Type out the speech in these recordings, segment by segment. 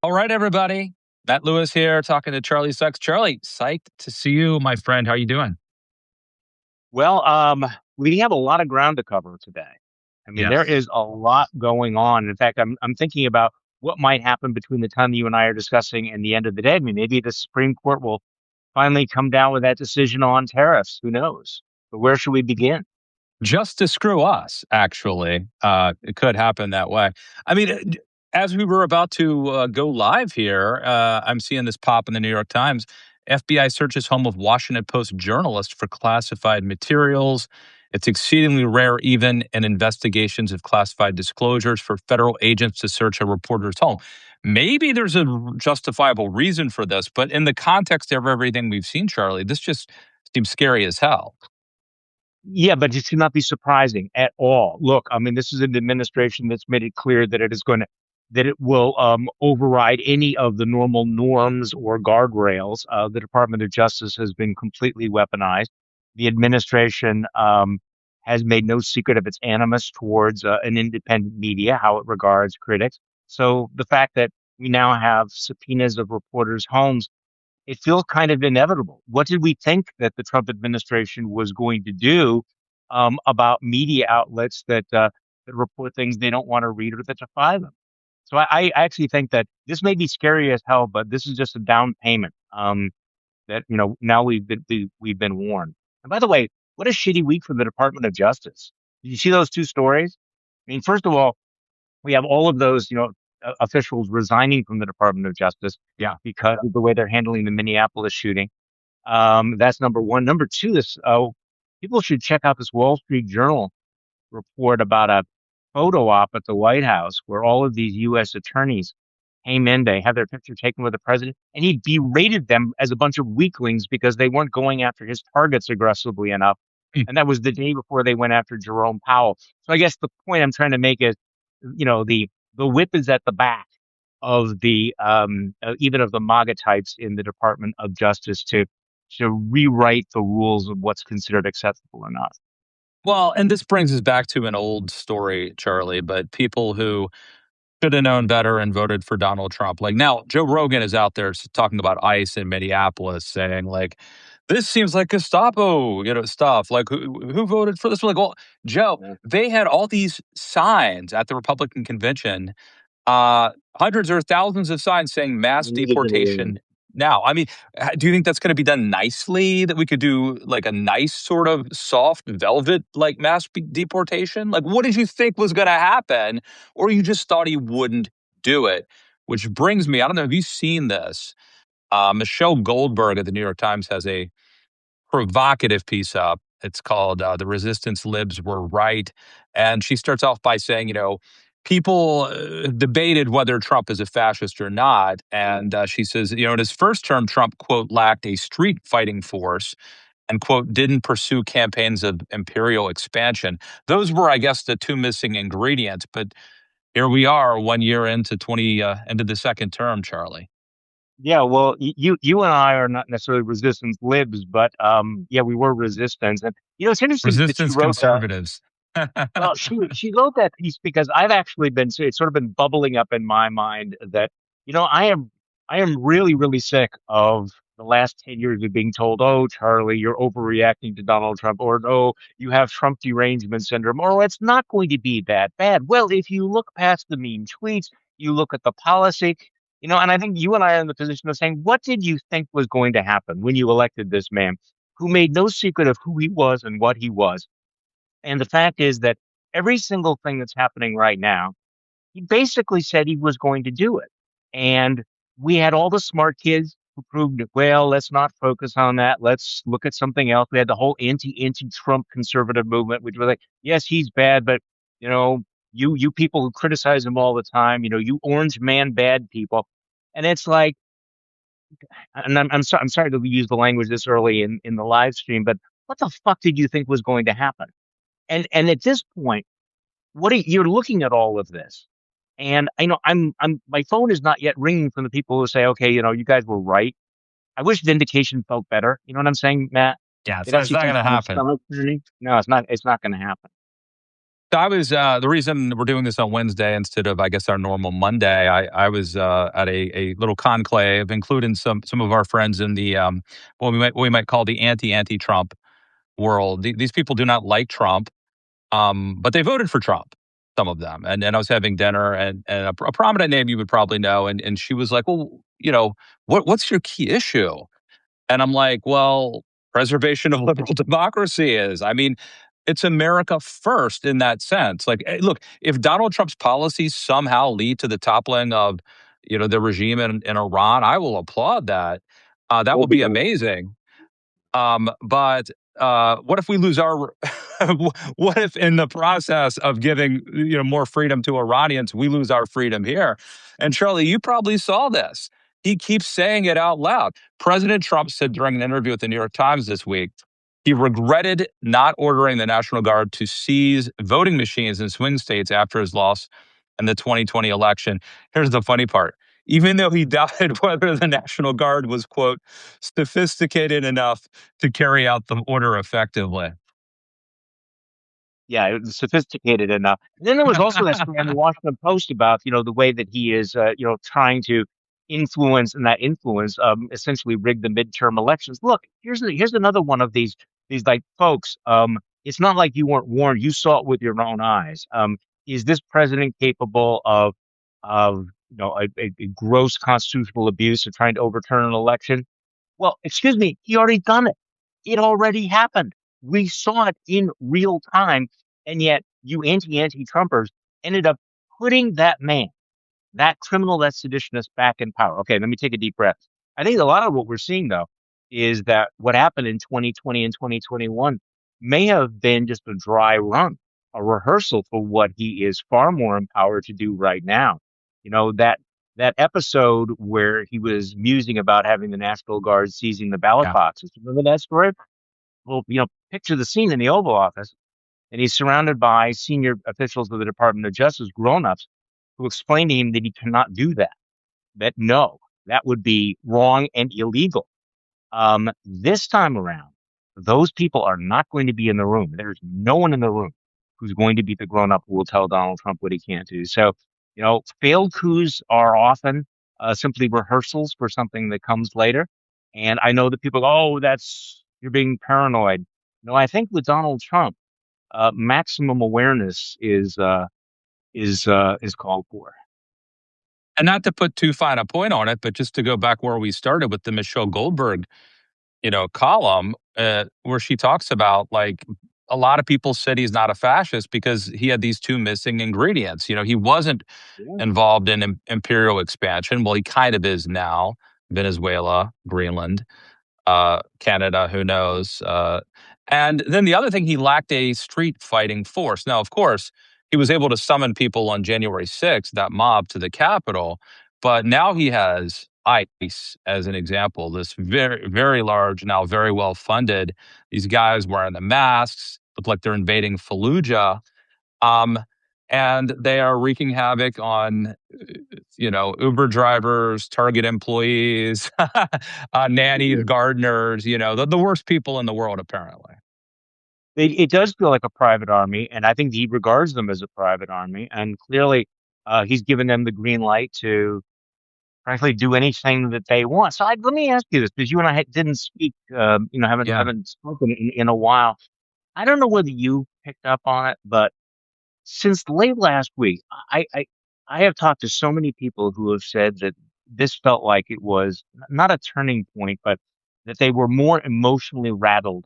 All right, everybody. Matt Lewis here, talking to Charlie Sykes. Charlie, psyched to see you, my friend. How are you doing? Well, we have a lot of ground to cover today. I mean, there Yes. is a lot going on. In fact, I'm thinking about what might happen between the time you and I are discussing and the end of the day. I mean, maybe the Supreme Court will finally come down with that decision on tariffs. Who knows? But where should we begin? Just to screw us, actually. It could happen that way. I mean, as we were about to go live here, I'm seeing this pop in the New York Times. FBI searches home of Washington Post journalist for classified materials. It's exceedingly rare, even in investigations of classified disclosures, for federal agents to search a reporter's home. Maybe there's a justifiable reason for this, but in the context of everything we've seen, Charlie, this just seems scary as hell. Yeah, but it should not be surprising at all. Look, I mean, this is an administration that's made it clear that it will override any of the normal norms or guardrails. The Department of Justice has been completely weaponized. The administration has made no secret of its animus towards an independent media, how it regards critics. So the fact that we now have subpoenas of reporters' homes, it feels kind of inevitable. What did we think that the Trump administration was going to do about media outlets that report things they don't want to read or that defy them? So I actually think that this may be scary as hell, but this is just a down payment that now we've been warned. And by the way, what a shitty week for the Department of Justice. Did you see those two stories? I mean, first of all, we have all of those, officials resigning from the Department of Justice Yeah. because of the way they're handling the Minneapolis shooting. That's number one. Number two, this people should check out this Wall Street Journal report about a photo op at the White House where all of these U.S. attorneys came in. They had their picture taken with the president, and he berated them as a bunch of weaklings because they weren't going after his targets aggressively enough. And that was the day before they went after Jerome Powell. So I guess the point I'm trying to make is, the whip is at the back of the even of the MAGA types in the Department of Justice to rewrite the rules of what's considered acceptable or not. Well, and this brings us back to an old story, Charlie, but people who should have known better and voted for Donald Trump. Like now, Joe Rogan is out there talking about ICE in Minneapolis, saying like, "This seems like Gestapo, stuff." Like, who voted for this? We're like, well, Joe, Yeah. they had all these signs at the Republican convention, hundreds or thousands of signs saying mass deportation. Now, I mean, do you think that's going to be done nicely? That we could do like a nice sort of soft velvet like mass deportation? Like, what did you think was going to happen, or you just thought he wouldn't do it? Which brings me, I don't know, have you seen this? Michelle Goldberg at the New York Times has a provocative piece up. It's called "The Resistance Libs Were Right," and she starts off by saying, people debated whether Trump is a fascist or not, and she says, in his first term, Trump quote lacked a street fighting force and quote didn't pursue campaigns of imperial expansion. Those were, I guess, the two missing ingredients. But here we are, 1 year into into the second term, Charlie. Yeah, well, you and I are not necessarily resistance libs, but yeah, we were resistance. And it's interesting that she Resistance wrote that. conservatives. Well, she wrote that piece because I've actually been so it's sort of been bubbling up in my mind that I am really really sick of the last 10 years of being told, "Oh, Charlie, you're overreacting to Donald Trump," or "Oh, you have Trump derangement syndrome," or "Oh, it's not going to be that bad." Well, if you look past the mean tweets, you look at the policy, and I think you and I are in the position of saying, what did you think was going to happen when you elected this man who made no secret of who he was and what he was? And the fact is that every single thing that's happening right now, he basically said he was going to do it. And we had all the smart kids who proved, well, let's not focus on that. Let's look at something else. We had the whole anti-Trump conservative movement, which was like, yes, he's bad, but you know, you people who criticize him all the time, you orange man bad people. And it's like, and I'm sorry to use the language this early in the live stream, but what the fuck did you think was going to happen? And at this point, you're looking at all of this, and I know I'm my phone is not yet ringing from the people who say, okay, you guys were right. I wish vindication felt better. You know what I'm saying, Matt? Yeah, It it's actually not feels going to kind of happen. stomach turning. No, it's not. It's not going to happen. So I was the reason we're doing this on Wednesday instead of I guess our normal Monday. I was at a little conclave, including some of our friends in the what we might call the anti-Trump world. These people do not like Trump, but they voted for Trump. Some of them, and I was having dinner, and a prominent name you would probably know, and she was like, "Well, what's your key issue?" And I'm like, well, preservation of liberal democracy is. I mean, it's America first in that sense. Like, look, if Donald Trump's policies somehow lead to the toppling of, the regime in Iran, I will applaud that. That will be amazing. But what if we lose our? What if, in the process of giving more freedom to Iranians, we lose our freedom here? And Charlie, you probably saw this. He keeps saying it out loud. President Trump said during an interview with the New York Times this week, he regretted not ordering the National Guard to seize voting machines in swing states after his loss in the 2020 election. Here's the funny part. Even though he doubted whether the National Guard was, quote, sophisticated enough to carry out the order effectively. Yeah, it was sophisticated enough. And then there was also that story in the Washington Post about, the way that he is, trying to influence and that influence, essentially rig the midterm elections. Look, here's another one of these like folks. It's not like you weren't warned. You saw it with your own eyes. Is this president capable of, a gross constitutional abuse of trying to overturn an election? Well, excuse me, he already done it. It already happened. We saw it in real time. And yet you anti-Trumpers ended up putting that man, that criminal, that seditionist back in power. Okay, let me take a deep breath. I think a lot of what we're seeing though is that what happened in 2020 and 2021 may have been just a dry run, a rehearsal for what he is far more empowered to do right now. That episode where he was musing about having the National Guard seizing the ballot Yeah. boxes. Remember that story? Well, picture the scene in the Oval Office, and he's surrounded by senior officials of the Department of Justice, grown-ups, who explain to him that he cannot do that. That no, that would be wrong and illegal. This time around, those people are not going to be in the room. There's no one in the room who's going to be the grown up who will tell Donald Trump what he can't do. So, failed coups are often simply rehearsals for something that comes later. And I know that people go, oh, you're being paranoid. No, I think with Donald Trump, maximum awareness is called for. And not to put too fine a point on it, but just to go back where we started with the Michelle Goldberg, column, where she talks about like a lot of people said he's not a fascist because he had these two missing ingredients. He wasn't Yeah. involved in imperial expansion. Well, he kind of is now. Venezuela, Greenland, Canada, who knows? And then the other thing, he lacked a street fighting force. Now, of course, he was able to summon people on January 6th, that mob to the Capitol, but now he has ICE as an example, this very, very large, now very well funded, these guys wearing the masks, look like they're invading Fallujah. Um, and they are wreaking havoc on, Uber drivers, Target employees, nannies, gardeners, the worst people in the world, apparently. It does feel like a private army, and I think he regards them as a private army. And clearly, he's given them the green light to, frankly, do anything that they want. So let me ask you this, because you and I didn't speak, haven't Yeah. haven't spoken in a while. I don't know whether you picked up on it, but since late last week, I have talked to so many people who have said that this felt like it was not a turning point, but that they were more emotionally rattled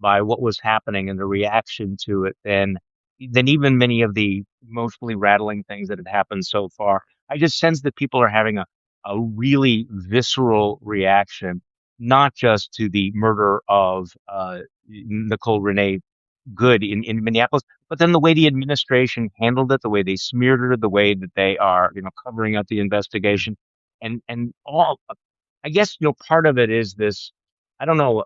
by what was happening and the reaction to it than even many of the emotionally rattling things that had happened so far. I just sense that people are having a really visceral reaction, not just to the murder of Nicole Renee Good in Minneapolis, but then the way the administration handled it, the way they smeared it, the way that they are, covering up the investigation, and all. I guess part of it is this. I don't know.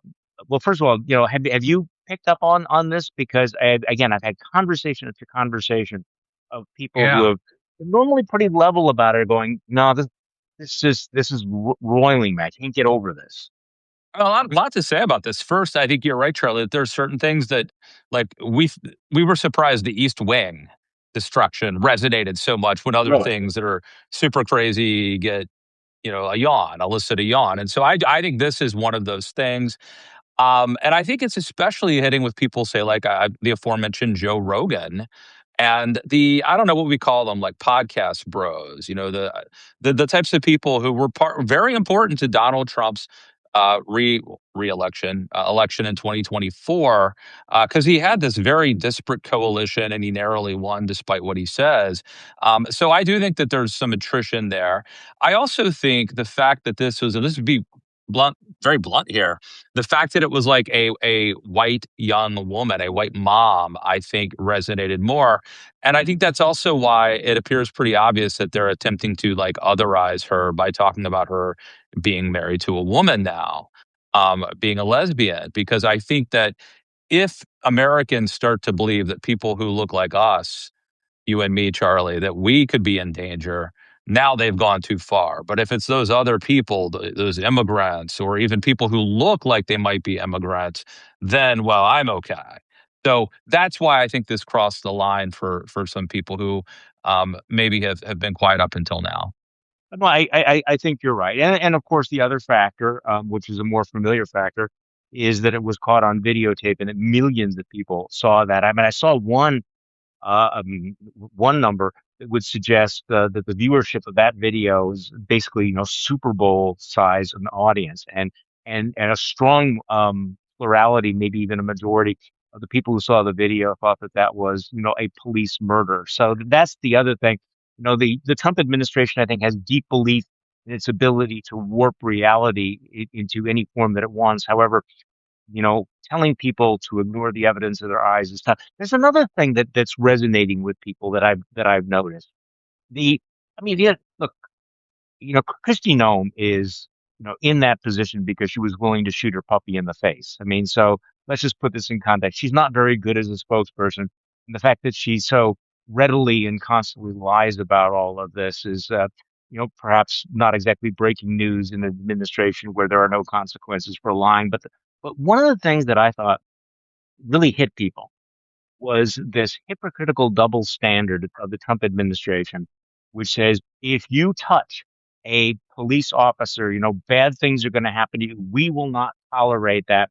Well, first of all, have you picked up on this? Because again, I've had conversation after conversation of people who Yeah. have been normally pretty level about it, going, "No, this is roiling me. I can't get over this." A lot to say about this. First, I think you're right, Charlie, that there's certain things that, like, we were surprised the East Wing destruction resonated so much when other Really? things that are super crazy get, a yawn, elicit a yawn. And so I think this is one of those things. And I think it's especially hitting with people, say, like the aforementioned Joe Rogan, and I don't know what we call them, like podcast bros, the types of people who were very important to Donald Trump's re-election election in 2024, because he had this very disparate coalition and he narrowly won despite what he says. So I do think that there's some attrition there. I also think the fact that and this would be blunt, very blunt here, the fact that it was like a white young woman, a white mom, I think resonated more. And I think that's also why it appears pretty obvious that they're attempting to like otherize her by talking about her being married to a woman now, being a lesbian. Because I think that if Americans start to believe that people who look like us, you and me, Charlie, that we could be in danger, now they've gone too far. But if it's those other people, those immigrants, or even people who look like they might be immigrants, then, well, I'm okay. So that's why I think this crossed the line for some people who maybe have been quiet up until now. No, I think you're right. And of course, the other factor, which is a more familiar factor, is that it was caught on videotape and that millions of people saw that. I mean, I saw one number that would suggest that the viewership of that video is basically, Super Bowl size of an audience, and a strong plurality, maybe even a majority of the people who saw the video thought that that was, a police murder. So that's the other thing. The Trump administration, I think, has deep belief in its ability to warp reality into any form that it wants. However, telling people to ignore the evidence of their eyes is tough. There's another thing that's resonating with people that I've noticed. The, I mean, look, Christy Nome is, in that position because she was willing to shoot her puppy in the face. I mean, so let's just put this in context. She's not very good as a spokesperson. And the fact that she so readily and constantly lies about all of this is, perhaps not exactly breaking news in an administration where there are no consequences for lying. But one of the things that I thought really hit people was this hypocritical double standard of the Trump administration, which says if you touch a police officer, bad things are going to happen to you. We will not tolerate that.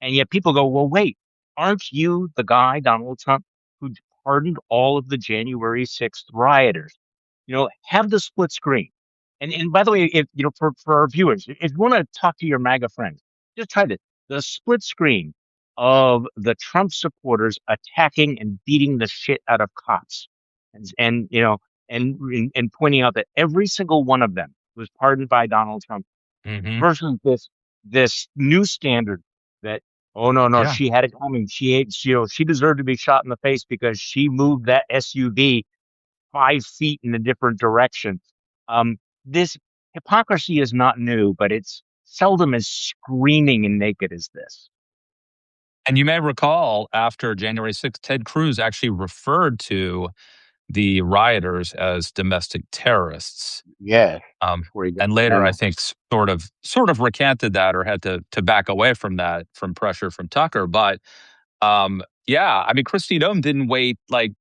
And yet people go, well, wait, aren't you the guy, Donald Trump, who pardoned all of the January 6th rioters? Have the split screen. And by the way, if for our viewers, if you want to talk to your MAGA friends, just try this. The split screen of the Trump supporters attacking and beating the shit out of cops, and pointing out that every single one of them was pardoned by Donald Trump Hmm. versus this new standard that, oh no, Yeah. she had it coming. She deserved to be shot in the face because she moved that SUV 5 feet in a different direction. This hypocrisy is not new, but it's seldom as screaming and naked as this. And you may recall after January 6th, Ted Cruz actually referred to the rioters as domestic terrorists. Yeah, Um, before you got and later, I canceled. think sort of recanted that or had to back away from that from pressure from Tucker. But yeah, I mean, Christine Nome didn't wait like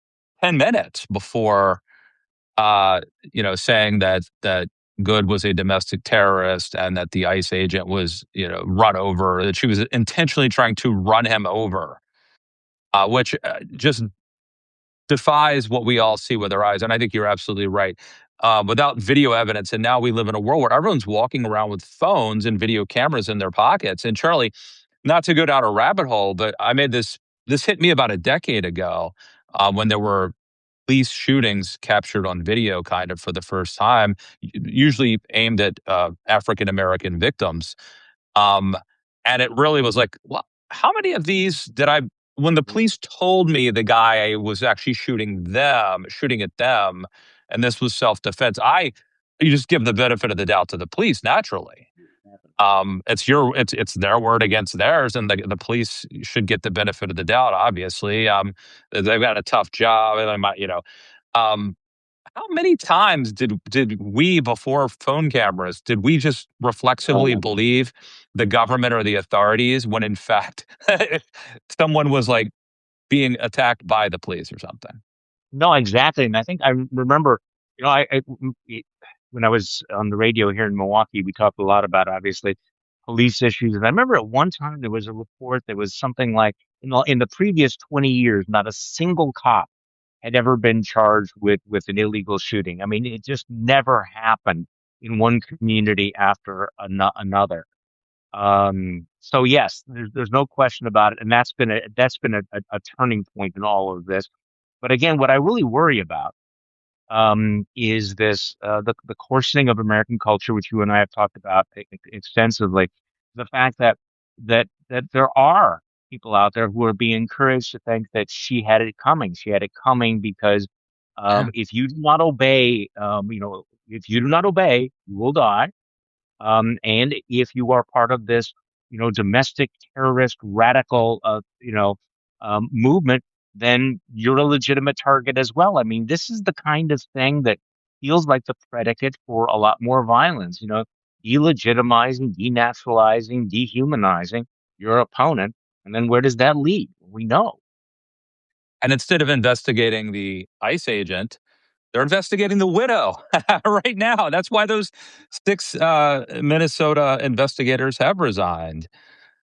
10 minutes before saying that Good was a domestic terrorist and that the ICE agent was, run over, that she was intentionally trying to run him over, which just defies what we all see with our eyes. And I think you're absolutely right. Without video evidence, and now we live in a world where everyone's walking around with phones and video cameras in their pockets. And Charlie, not to go down a rabbit hole, but I made this. This hit me about a decade ago when there were police shootings captured on video, kind of for the first time, usually aimed at African American victims. Um, and it really was like, well, how many of these did I? When the police told me the guy was actually shooting at them, and this was self defense, you just give the benefit of the doubt to the police naturally. It's their word against theirs, and the police should get the benefit of the doubt. Obviously, they've got a tough job, and they might, Um, How many times did we, before phone cameras, did we just reflexively Um, believe the government or the authorities when in fact someone was like being attacked by the police or something? no, exactly. And I think I remember, when I was on the radio here in Milwaukee, we talked a lot about obviously police issues. And I remember at one time there was a report that was something like in the previous 20 years, not a single cop had ever been charged with an illegal shooting. I mean, it just never happened in one community after another. So yes, there's no question about it, and that's been a turning point in all of this. But again, what I really worry about is this the coarsening of American culture, which you and I have talked about extensively. The fact that there are people out there who are being encouraged to think that she had it coming. She had it coming because Yeah. if you do not obey, if you do not obey, you will die. And if you are part of this, domestic terrorist radical, movement, then you're a legitimate target as well. I mean, this is the kind of thing that feels like the predicate for a lot more violence, delegitimizing, denaturalizing, dehumanizing your opponent. And then where does that lead? We know. And instead of investigating the ICE agent, they're investigating the widow right now. That's why those six Minnesota investigators have resigned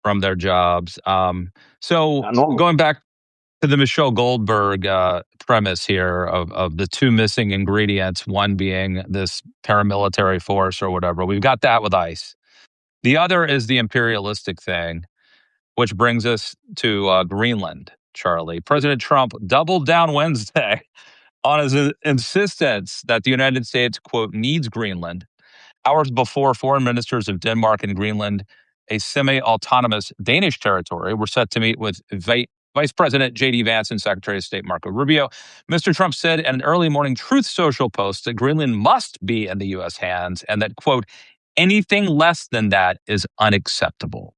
from their jobs. So Not normal. going back to the Michelle Goldberg premise here of the two missing ingredients, one being this paramilitary force or whatever. We've got that with ICE. The other is the imperialistic thing, which brings us to Greenland, Charlie. President Trump doubled down Wednesday on his insistence that the United States, quote, needs Greenland. Hours before, foreign ministers of Denmark and Greenland, a semi autonomous Danish territory, were set to meet with Vice President J.D. Vance and Secretary of State Marco Rubio. Mr. Trump said in an early morning Truth Social post that Greenland must be in the U.S. hands and that, quote, anything less than that is unacceptable.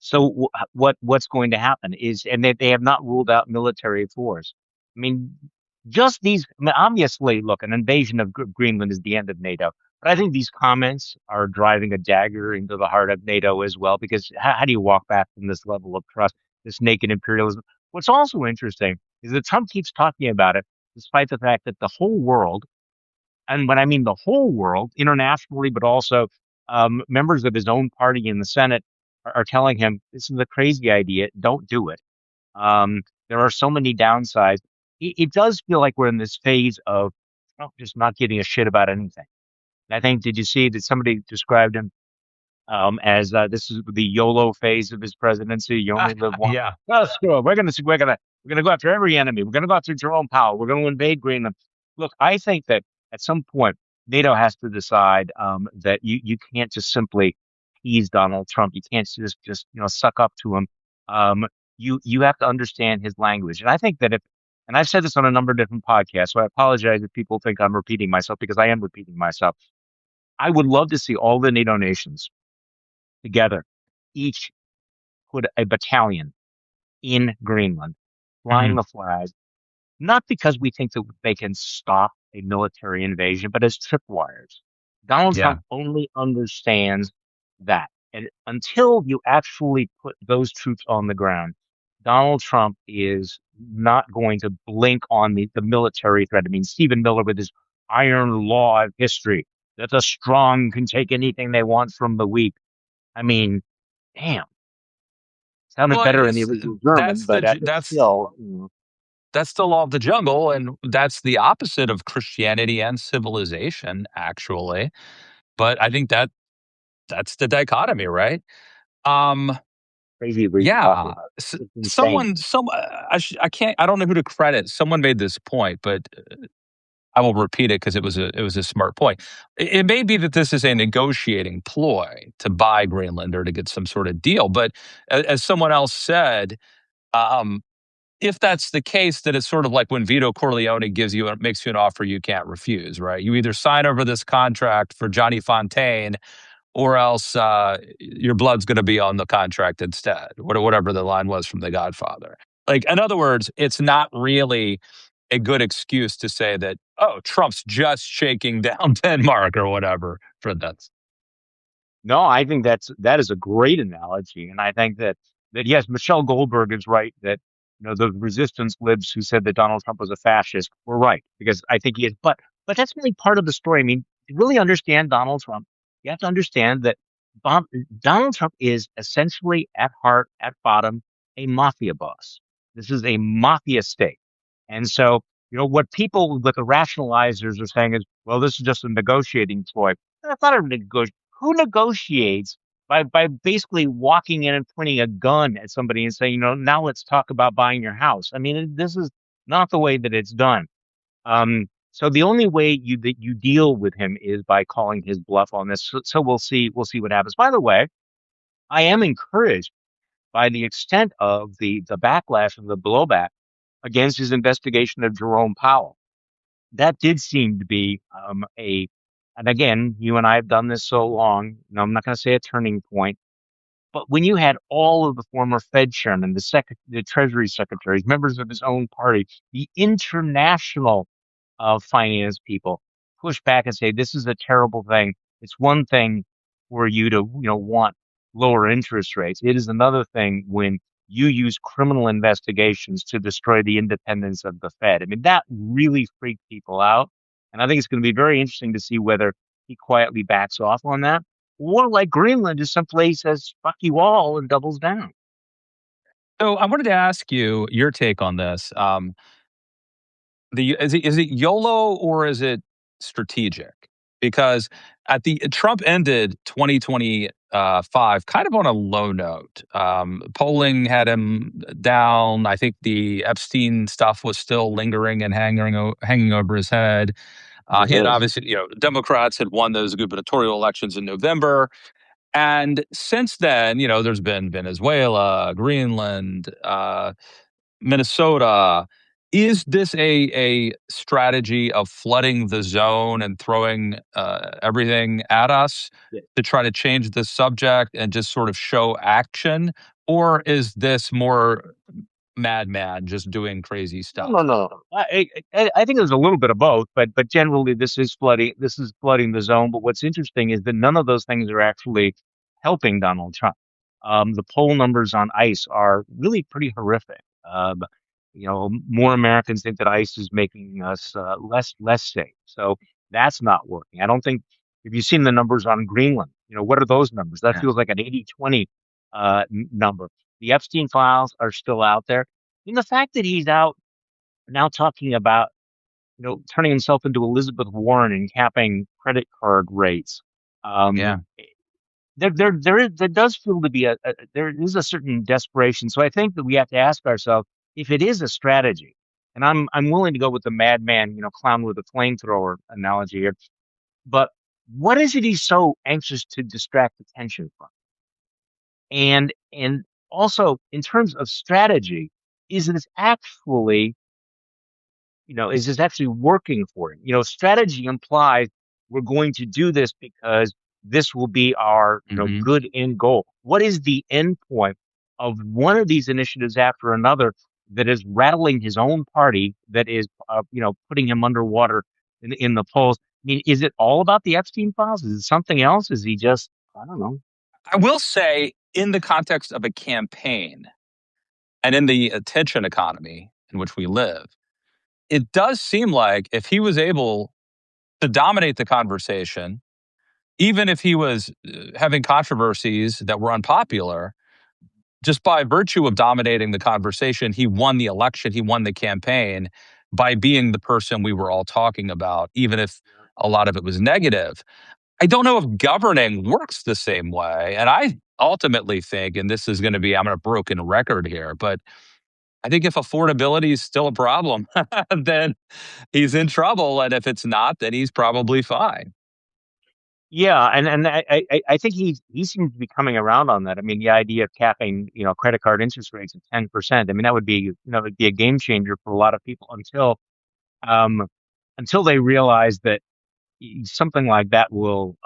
So what's going to happen is, and they have not ruled out military force. I mean, just these. I mean, obviously, look, an invasion of Greenland is the end of NATO. But I think these comments are driving a dagger into the heart of NATO as well, because how do you walk back from this level of trust, this naked imperialism? What's also interesting is that Trump keeps talking about it, despite the fact that the whole world, and when I mean the whole world, internationally, but also members of his own party in the Senate are telling him this is a crazy idea. Don't do it. There are so many downsides. It does feel like we're in this phase of Trump just not giving a shit about anything. And I think, did you see that somebody described him as this is the YOLO phase of his presidency? You only live once. Yeah. Well, screw it. We're gonna go after every enemy. We're gonna go after Jerome Powell. We're gonna invade Greenland. Look, I think that at some point NATO has to decide that you can't just simply tease Donald Trump. You can't just suck up to him. You have to understand his language. And I think that if, and I've said this on a number of different podcasts, so I apologize if people think I'm repeating myself because I am repeating myself. I would love to see all the NATO nations together, each put a battalion in Greenland, flying Mhm. the flag, not because we think that they can stop a military invasion, but as tripwires. Donald Yeah. Trump only understands that. And until you actually put those troops on the ground, Donald Trump is not going to blink on the military threat. I mean, Stephen Miller with his iron law of history that the strong can take anything they want from the weak. I mean, damn, sounded Well, better in the original German, that's but it's still, that's the law of the jungle, and that's the opposite of Christianity and civilization, actually. But I think that's the dichotomy, right? Um, crazy what you're talking yeah, about. It's insane. someone, I can't, I don't know who to credit. Someone made this point, but I will repeat it because it was a smart point. It may be that this is a negotiating ploy to buy Greenland or to get some sort of deal, but as someone else said, um, if that's the case, then it's sort of like when Vito Corleone makes you an offer you can't refuse, right? You either sign over this contract for Johnny Fontaine, or else your blood's going to be on the contract instead, whatever the line was from The Godfather. Like, in other words, it's not really a good excuse to say that, oh, Trump's just shaking down Denmark or whatever for this. No, I think that is a great analogy, and I think that yes, Michelle Goldberg is right that the resistance libs who said that Donald Trump was a fascist were right because I think he is. But that's really part of the story. I mean, to really understand Donald Trump, you have to understand that Bon- Donald Trump is essentially at heart, at bottom, a mafia boss. This is a mafia state, and so what the rationalizers are saying is, well, this is just a negotiating ploy. That's not a negotiation. Who negotiates by basically walking in and pointing a gun at somebody and saying, now let's talk about buying your house? I mean, this is not the way that it's done. So the only way that you deal with him is by calling his bluff on this. So we'll see what happens. By the way, I am encouraged by the extent of the backlash and the blowback against his investigation of Jerome Powell. That did seem to be and again, you and I have done this so long. I'm not going to say a turning point, but when you had all of the former Fed chairmen, the Treasury secretaries, members of his own party, the international finance people push back and say this is a terrible thing. It's one thing for you to want lower interest rates. It is another thing when you use criminal investigations to destroy the independence of the Fed. I mean, that really freaked people out. And I think it's going to be very interesting to see whether he quietly backs off on that, or like Greenland just simply says, fuck you all and doubles down. So I wanted to ask you your take on this. Is it YOLO or is it strategic? Because at the Trump ended 2025 kind of on a low note. Polling had him down. I think the Epstein stuff was still lingering and hanging over his head. He had obviously, Democrats had won those gubernatorial elections in November. And since then, there's been Venezuela, Greenland, Minnesota. Is this a strategy of flooding the zone and throwing everything at us to try to change the subject and just sort of show action? Or is this more madman just doing crazy No, stuff? no, no. I think there's a little bit of both, but generally this is flooding. This is flooding the zone. But what's interesting is that none of those things are actually helping Donald Trump. The poll numbers on ICE are really pretty horrific. More Americans think that ICE is making us less safe. So that's not working. I don't think. Have you seen the numbers on Greenland? What are those numbers? That Yeah. feels like an 80-20 number. The Epstein files are still out there. And the fact that he's out now talking about, turning himself into Elizabeth Warren and capping credit card rates, Yeah. there does feel to be there is a certain desperation. So I think that we have to ask ourselves if it is a strategy, and I'm willing to go with the madman, clown with a flamethrower analogy here. But what is it he's so anxious to distract attention from? And also in terms of strategy, is this actually is this actually working for him? Strategy implies we're going to do this because this will be our, Hmm. good end goal. What is the end point of one of these initiatives after another that is rattling his own party, that is, putting him underwater in the polls? I mean, is it all about the Epstein files? Is it something else? Is he just, I don't know. I will say, in the context of a campaign and in the attention economy in which we live, it does seem like if he was able to dominate the conversation, even if he was having controversies that were unpopular, just by virtue of dominating the conversation, he won the election, he won the campaign by being the person we were all talking about, even if a lot of it was negative. I don't know if governing works the same way. And I ultimately think, and this is going to be, I'm a broken record here, but I think if affordability is still a problem, then he's in trouble. And if it's not, then he's probably fine. Yeah, and I think he seems to be coming around on that. I mean, the idea of capping, credit card interest rates at 10%. I mean, that would be, it'd be a game changer for a lot of people um until they realize that something like that will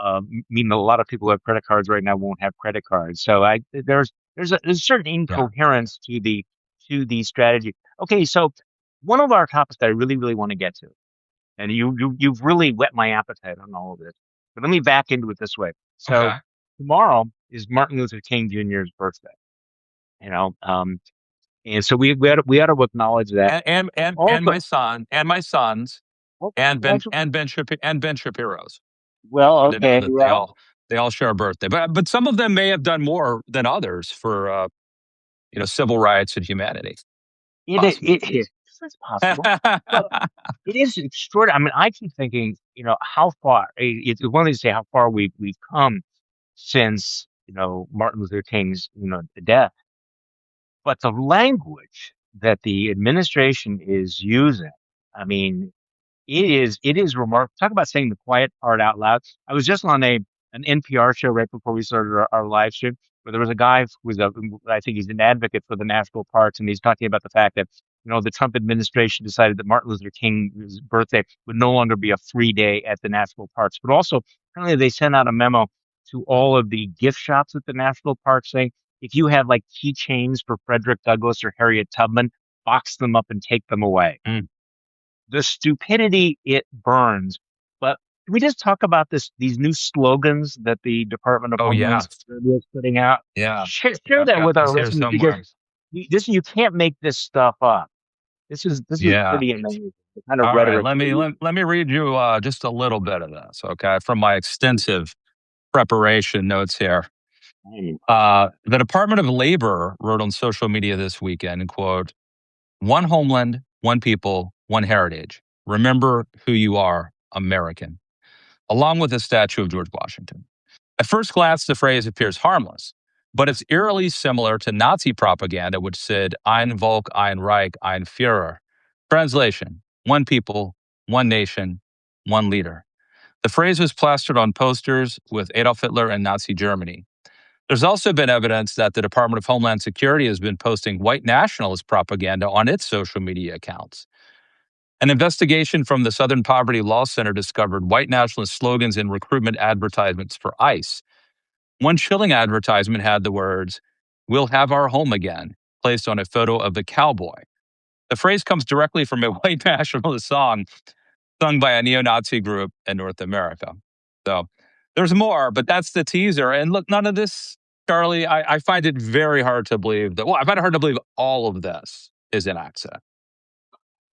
mean a lot of people who have credit cards right now won't have credit cards. So there's a certain Yeah. incoherence to the to these strategies. Okay, so one of our topics that I really, really want to get to, and you've really whet my appetite on all of this. But let me back into it this way. So Okay. tomorrow is Martin Luther King Jr.'s birthday. You know, and so we had to acknowledge that. And Also, my son and my sons well, and that's, Ben Shapiro's. well, To know okay, that well, they all share a birthday, but some of them may have done more than others for civil rights and humanity. Possible. it's possible, but it is extraordinary. I mean, I keep thinking, how far. It's one thing to say how far we've come since Martin Luther King's death, but the language that the administration is using. I mean, it is remarkable. Talk about saying the quiet part out loud. I was just on an NPR show right before we started our live stream, where there was a guy I think he's an advocate for the national parks, and he's talking about the fact that the Trump administration decided that Martin Luther King's birthday would no longer be a free day at the national parks, but also apparently they sent out a memo to all of the gift shops at the national parks saying if you have like keychains for Frederick Douglass or Harriet Tubman, box them up and take them away. Mm. The stupidity, it burns. But can we just talk about these new slogans that the Department of Oh Homeland yeah, Security is putting out? yeah. Share I've that got with our this here listeners because somewhere. you can't make this stuff up. This is Yeah. pretty amazing. The kind of All right. rhetoric. Let me read you just a little bit of this, okay, from my extensive preparation notes here. The Department of Labor wrote on social media this weekend, quote, "One homeland, one people, one heritage. Remember who you are, American," along with a statue of George Washington. At first glance, the phrase appears harmless, but it's eerily similar to Nazi propaganda, which said, Ein Volk, ein Reich, ein Führer. Translation, one people, one nation, one leader. The phrase was plastered on posters with Adolf Hitler and Nazi Germany. There's also been evidence that the Department of Homeland Security has been posting white nationalist propaganda on its social media accounts. An investigation from the Southern Poverty Law Center discovered white nationalist slogans in recruitment advertisements for ICE. One chilling advertisement had the words, "We'll have our home again," placed on a photo of the cowboy. The phrase comes directly from a white nationalist song sung by a neo-Nazi group in North America. So there's more, but that's the teaser. And look, none of this, Charlie, I find it very hard to believe I find it hard to believe all of this is an accident.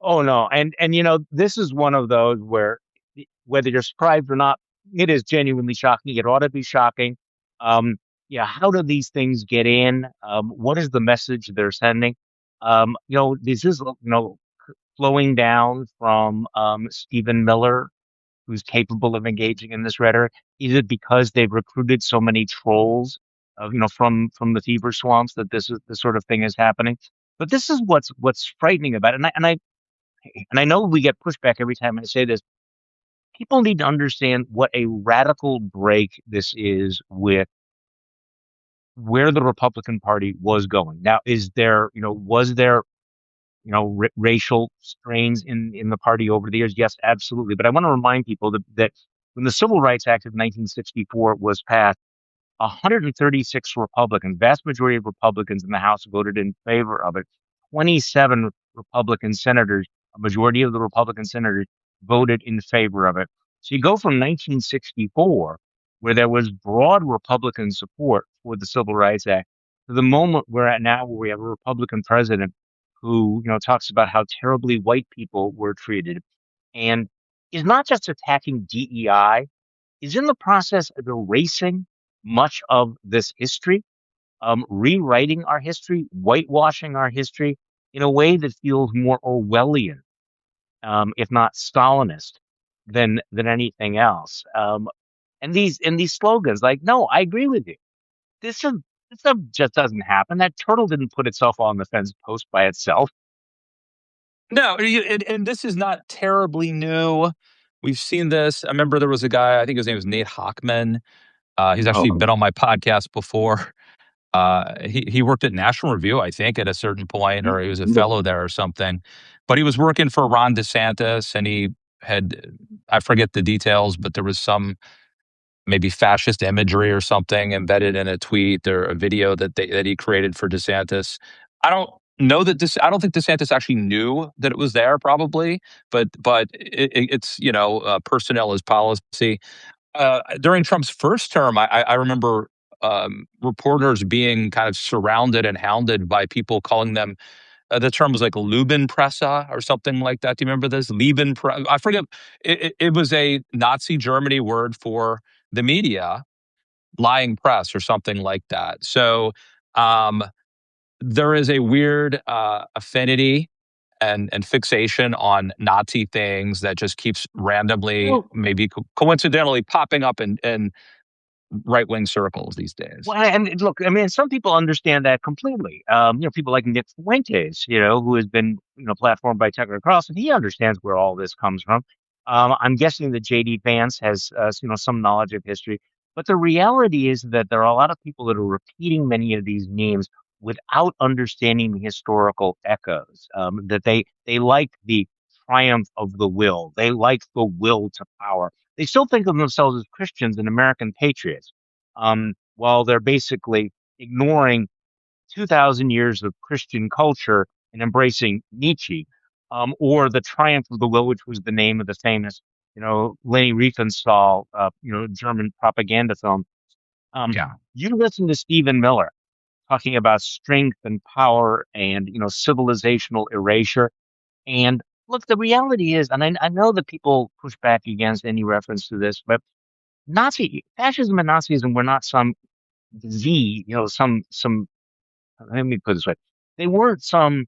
Oh no, and this is one of those where whether you're surprised or not, it is genuinely shocking. It ought to be shocking. Um, yeah, how do these things get in? What is the message they're sending? This is flowing down from Stephen Miller, who's capable of engaging in this rhetoric. Is it because they've recruited so many trolls, from the fever swamps that this sort of thing is happening? But this is what's frightening about it, and I know we get pushback every time I say this. People need to understand what a radical break this is with where the Republican Party was going. Now, was there, racial strains in the party over the years? Yes, absolutely. But I want to remind people that when the Civil Rights Act of 1964 was passed, 136 Republicans, vast majority of Republicans in the House voted in favor of it. 27 Republican senators, a majority of the Republican senators voted in favor of it. So you go from 1964, where there was broad Republican support for the Civil Rights Act, to the moment we're at now, where we have a Republican president who, talks about how terribly white people were treated and is not just attacking DEI, is in the process of erasing much of this history, rewriting our history, whitewashing our history in a way that feels more Orwellian, if not Stalinist, than anything else. And these slogans, like, no, I agree with you. This stuff just doesn't happen. That turtle didn't put itself on the fence post by itself. No, and this is not terribly new. We've seen this. I remember there was a guy, I think his name was Nate Hockman. He's actually Oh, been on my podcast before. He worked at National Review, I think, at a certain point, or he was a fellow there or something. But he was working for Ron DeSantis, and he had, I forget the details, but there was some maybe fascist imagery or something embedded in a tweet or a video that he created for DeSantis. I don't know that I don't think DeSantis actually knew that it was there, probably, but it's personnel is policy. During Trump's first term, I remember reporters being kind of surrounded and hounded by people calling them. The term was like Lubenpresse or something like that. Do you remember this? Liebenpresse. I forget. It was a Nazi Germany word for the media, lying press or something like that. So um, there is a weird affinity and fixation on Nazi things that just keeps randomly, Well, maybe coincidentally, popping up in right wing circles these days. well, and look, I mean, some people understand that completely. People like Nick Fuentes, who has been, platformed by Tucker Carlson. He understands where all this comes from. I'm guessing that JD Vance has, some knowledge of history. But the reality is that there are a lot of people that are repeating many of these names without understanding the historical echoes. That they like the triumph of the will. They like the will to power. They still think of themselves as Christians and American patriots, while they're basically ignoring 2,000 years of Christian culture and embracing Nietzsche, or the Triumph of the Will, which was the name of the famous, Leni Riefenstahl, German propaganda film. Um, Yeah. you listen to Stephen Miller talking about strength and power and, civilizational erasure. And look, the reality is, and I know that people push back against any reference to this, but Nazi fascism and Nazism were not some some, let me put it this way. They weren't some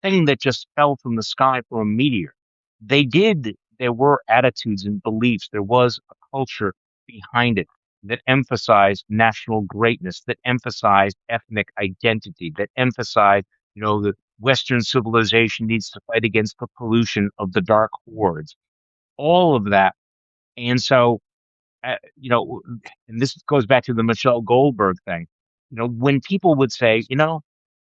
thing that just fell from the sky from a meteor. There were attitudes and beliefs. There was a culture behind it that emphasized national greatness, that emphasized ethnic identity, that emphasized, that Western civilization needs to fight against the pollution of the dark hordes, all of that. And so and this goes back to the Michelle Goldberg thing. When people would say,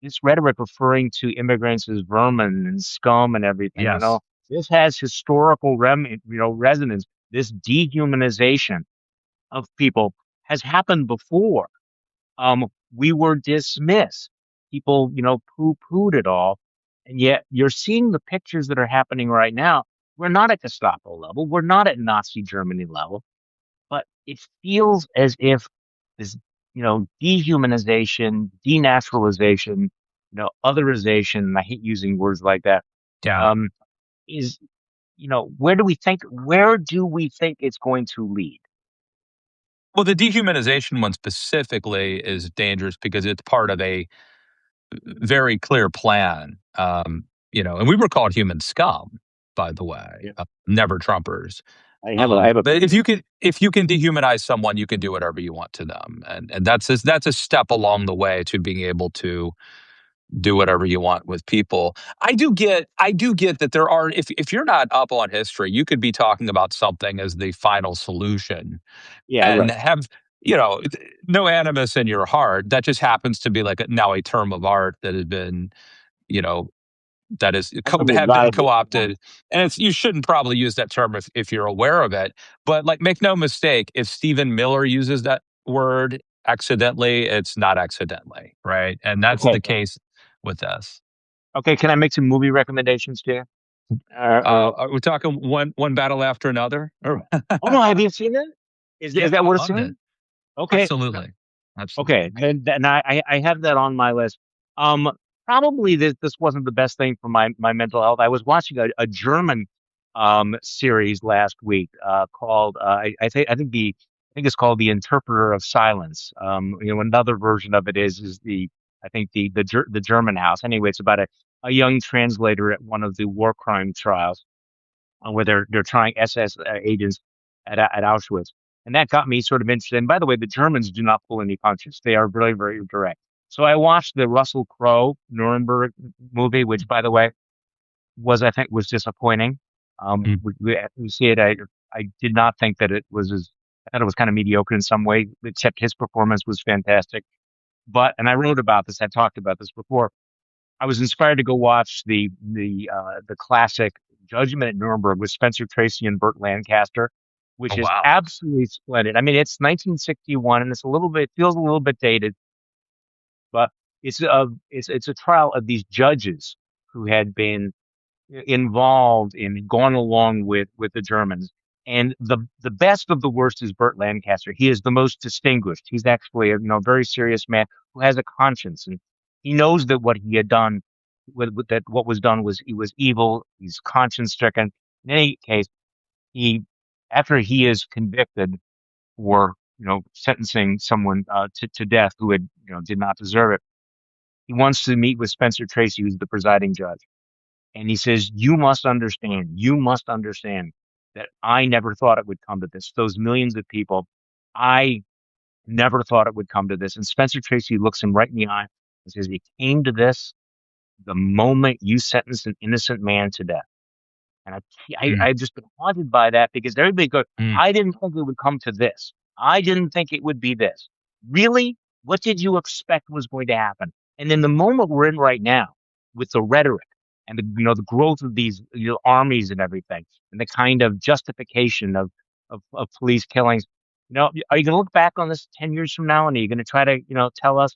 this rhetoric referring to immigrants as vermin and scum and everything, Yes. this has historical resonance. This dehumanization of people has happened before. We were dismissed. People, poo-pooed it all. And yet you're seeing the pictures that are happening right now. We're not at Gestapo level. We're not at Nazi Germany level, but it feels as if this, dehumanization, denaturalization, otherization, and I hate using words like that, Yeah. um, is, where do we think it's going to lead? Well, the dehumanization one specifically is dangerous because it's part of a very clear plan. And we were called human scum, by the way, Yeah. never Trumpers. I have a But feeling. if you can dehumanize someone, you can do whatever you want to them, and that's a step along the way to being able to do whatever you want with people. I do get that there are, if you're not up on history, you could be talking about something as the final solution Yeah, and right. have you know no animus in your heart. That just happens to be like now a term of art that has been you know that is That's something have been valuable. Yeah. co-opted, and it's you shouldn't probably use that term if you're aware of it, but like make no mistake, if Stephen Miller uses that word accidentally, it's not accidentally, right? And that's Okay. the case with this. Okay. Can I make some movie recommendations to you? Or Are we talking one battle after another? oh no, have you seen it? Is Yeah, that I what it's loved it. in? Okay. Absolutely. Okay, Absolutely. then I have that on my list. Um, Probably this wasn't the best thing for my mental health. I was watching a German series last week called I think it's called The Interpreter of Silence. Another version of it is the I think the German House. Anyway, it's about a young translator at one of the war crime trials, where they're trying SS agents at Auschwitz, and that got me sort of interested. And by the way, the Germans do not pull any punches; they are very very direct. So I watched the Russell Crowe Nuremberg movie, which by the way I think was disappointing. Mm. We see it. I did not think that it was as I thought it was kind of mediocre in some way, except his performance was fantastic. But and I wrote about this. I talked about this before. I was inspired to go watch the classic Judgment at Nuremberg with Spencer Tracy and Burt Lancaster, Oh, which is wow. absolutely splendid. I mean, it's 1961 and it's a little bit feels a little bit dated, but it's a trial of these judges who had been involved in gone along with the Germans. And the best of the worst is Burt Lancaster. He is the most distinguished. He's actually a very serious man who has a conscience, and he knows that what he had done, that what was done was he was evil. He's conscience stricken. In any case, he after he is convicted for sentencing someone to death who had did not deserve it, he wants to meet with Spencer Tracy, who's the presiding judge. And he says, you must understand that I never thought it would come to this. Those millions of people, I never thought it would come to this. And Spencer Tracy looks him right in the eye and says, it came to this the moment you sentenced an innocent man to death. And Mm, I've just been haunted by that because everybody goes, mm. I didn't think it would come to this. I didn't think it would be this. Really? What did you expect was going to happen? And in the moment we're in right now, with the rhetoric and the growth of these armies and everything, and the kind of justification of police killings, are you going to look back on this 10 years from now and are you going to try to tell us,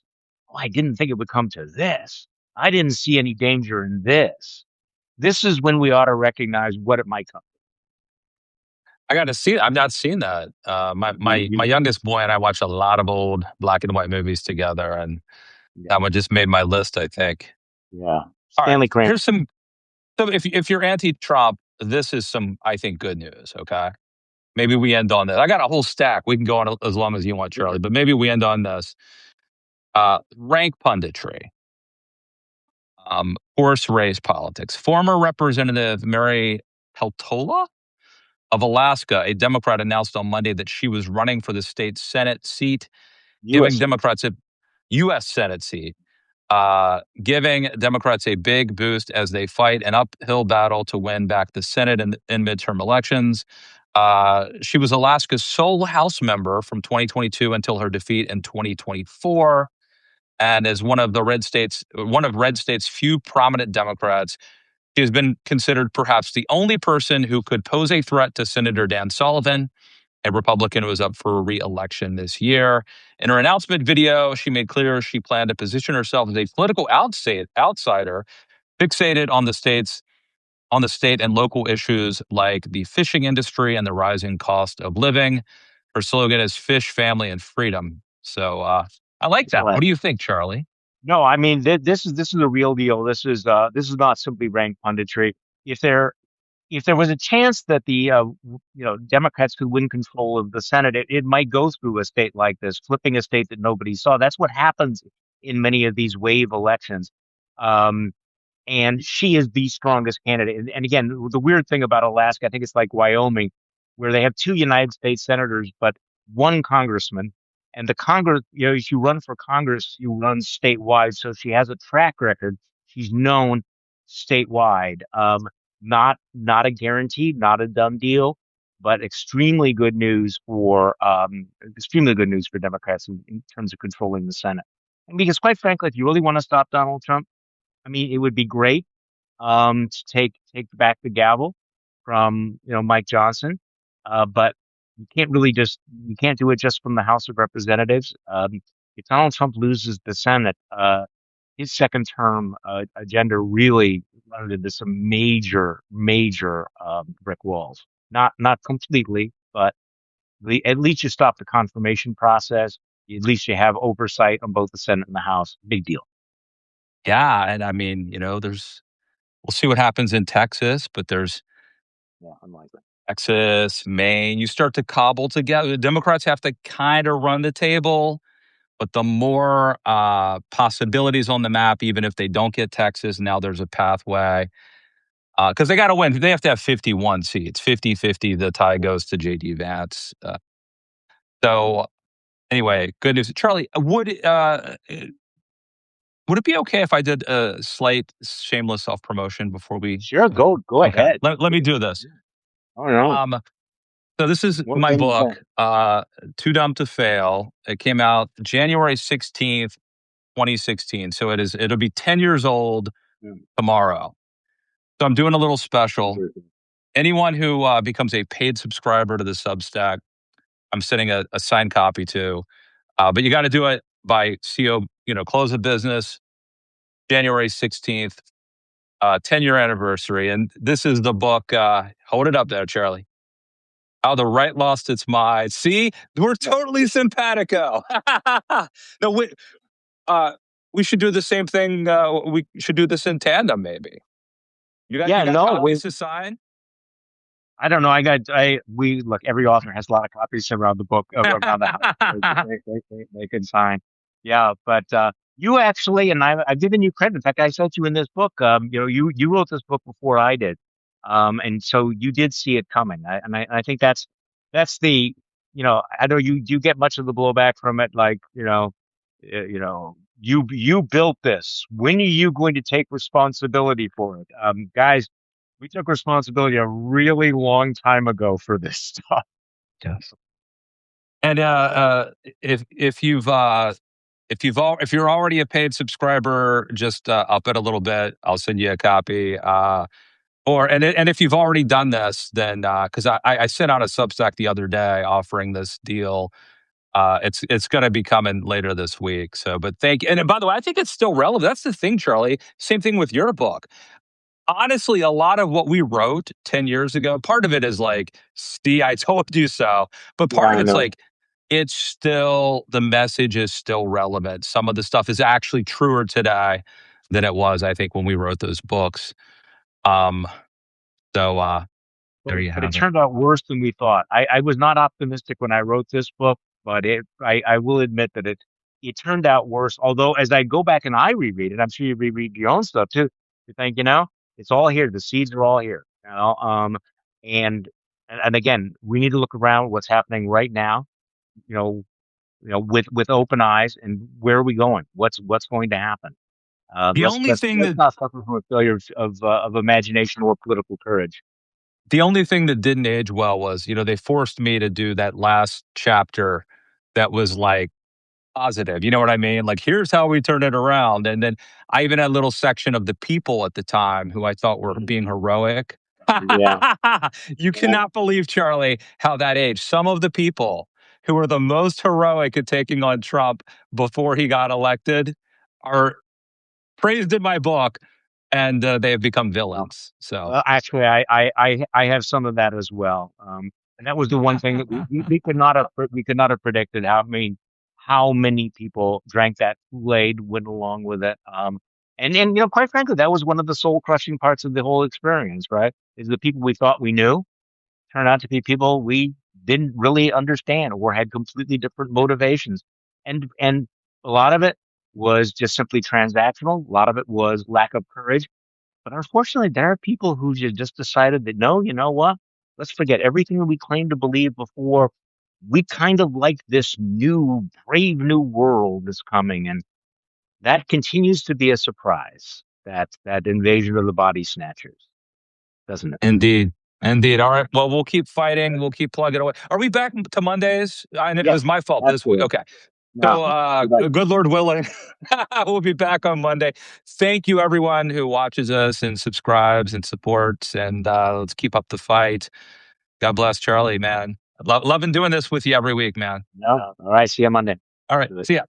oh, I didn't think it would come to this. I didn't see any danger in this. This is when we ought to recognize what it might come. I got to see. I've not seen that. My youngest boy and I watched a lot of old black and white movies together, and Yeah, that one just made my list, I think. yeah. All right, Stanley Cranston. here's some. So if you're anti-Trump, this is some, I think, good news. Okay, maybe we end on this. I got a whole stack. We can go on as long as you want, Charlie, but maybe we end on this. Rank punditry, horse race politics. Former Representative Mary Peltola of Alaska, a Democrat, announced on Monday that she was running for the state Senate seat, U.S. giving Senate. Democrats a U.S. Senate seat, giving Democrats a big boost as they fight an uphill battle to win back the Senate in midterm elections. She was Alaska's sole House member from 2022 until her defeat in 2024, and is one of red state's few prominent Democrats. She has been considered perhaps the only person who could pose a threat to Senator Dan Sullivan, a Republican who was up for re-election this year. In her announcement video, she made clear she planned to position herself as a political outsider, fixated on the state and local issues like the fishing industry and the rising cost of living. Her slogan is "Fish, Family, and Freedom." So I like that. What Excellent. do you think, Charlie? No, I mean this is a real deal. This is not simply rank punditry. If there if there was a chance that the Democrats could win control of the Senate, it might go through a state like this, flipping a state that nobody saw. That's what happens in many of these wave elections. Um, and she is the strongest candidate. And again, the weird thing about Alaska, I think it's like Wyoming, where they have two United States senators, but one congressman. And the Congress, if you run for Congress, you run statewide. So she has a track record. She's known statewide. Not a guarantee, not a done deal, but extremely good news for Democrats in terms of controlling the Senate. And because quite frankly, if you really want to stop Donald Trump, I mean, it would be great to take back the gavel from Mike Johnson, but you can't do it just from the House of Representatives. If Donald Trump loses the Senate, his second term agenda really run into some major brick walls. Not completely, but at least you stop the confirmation process. At least you have oversight on both the Senate and the House. Big deal. Yeah, and I mean, we'll see what happens in Texas, but there's Yeah, unlikely. Texas, Maine. You start to cobble together. The Democrats have to kind of run the table, but the more possibilities on the map, even if they don't get Texas, now there's a pathway. Because they got to win. They have to have 51 seats. 50-50, the tie goes to J.D. Vance. So anyway, good news. Charlie, would it be okay if I did a slight shameless self-promotion before we Sure, go Okay, ahead. let me do this. Oh no, Um, so this is what my can you say? book, Too Dumb to Fail. It came out January 16th, 2016. So it'll be 10 years old Yeah, tomorrow. So I'm doing a little special. interesting. Anyone who becomes a paid subscriber to the Substack, I'm sending a signed copy to. But you got to do it by CO, close of business, January 16th, 10-year anniversary. And this is the book. Hold it up there, Charlie. How the Right Lost Its Mind. See, we're totally simpatico. No, we should do the same thing. We should do this in tandem, maybe. You Yeah, got no, copies to sign? I don't know. We look, every author has a lot of copies around the book, around the house. They can sign. Yeah, but, you actually, and I've given you credit. In fact, I sent you in this book. You wrote this book before I did. And so you did see it coming. I think that's I know you get much of the blowback from it. Like, you built this. When are you going to take responsibility for it? Guys, we took responsibility a really long time ago for this stuff. Yes. And if you're already a paid subscriber, just up it a little bit. I'll send you a copy. And if you've already done this, then because I sent out a Substack the other day offering this deal. It's going to be coming later this week. So, but thank you. And by the way, I think it's still relevant. That's the thing, Charlie. Same thing with your book. Honestly, a lot of what we wrote 10 years ago, part of it is like, see, I told you so. But part of it's like, it's still, the message is still relevant. Some of the stuff is actually truer today than it was, I think, when we wrote those books. Um, so there you But it have it. turned out worse than we thought. I was not optimistic when I wrote this book, but I will admit that it turned out worse. Although as I go back and I reread it, I'm sure you reread your own stuff too. You think, it's all here. The seeds are all here. And and again, we need to look around what's happening right now. You know, with open eyes, and where are we going? What's going to happen? The only thing Let's that not suffer from a failure of imagination or political courage. the only thing that didn't age well was, they forced me to do that last chapter that was like positive. You know what I mean? Like, here's how we turn it around. And then I even had a little section of the people at the time who I thought were being heroic. Yeah. You cannot believe, Charlie, how that aged. Some of the people who were the most heroic at taking on Trump before he got elected are praised in my book, and they have become villains. So, Well, actually, I have some of that as well. And that was the one thing that we could not have predicted how many people drank that Kool-Aid, went along with it. And quite frankly, that was one of the soul crushing parts of the whole experience, right? Is the people we thought we knew turned out to be people we didn't really understand or had completely different motivations. And a lot of it was just simply transactional. A lot of it was lack of courage, but unfortunately, there are people who just decided that no, you know what? Let's forget everything that we claimed to believe before. We kind of like this new, brave new world that's coming, and that continues to be a surprise. That invasion of the body snatchers, doesn't it? indeed. Indeed. All right. Well, we'll keep fighting. We'll keep plugging away. Are we back to Mondays? And it was Yes, my fault this week. absolutely. Okay. No, So, you're right. good Lord willing, we'll be back on Monday. Thank you, everyone who watches us and subscribes and supports. And let's keep up the fight. God bless, Charlie, man. Loving doing this with you every week, man. No, all right. See you Monday. All right. See ya.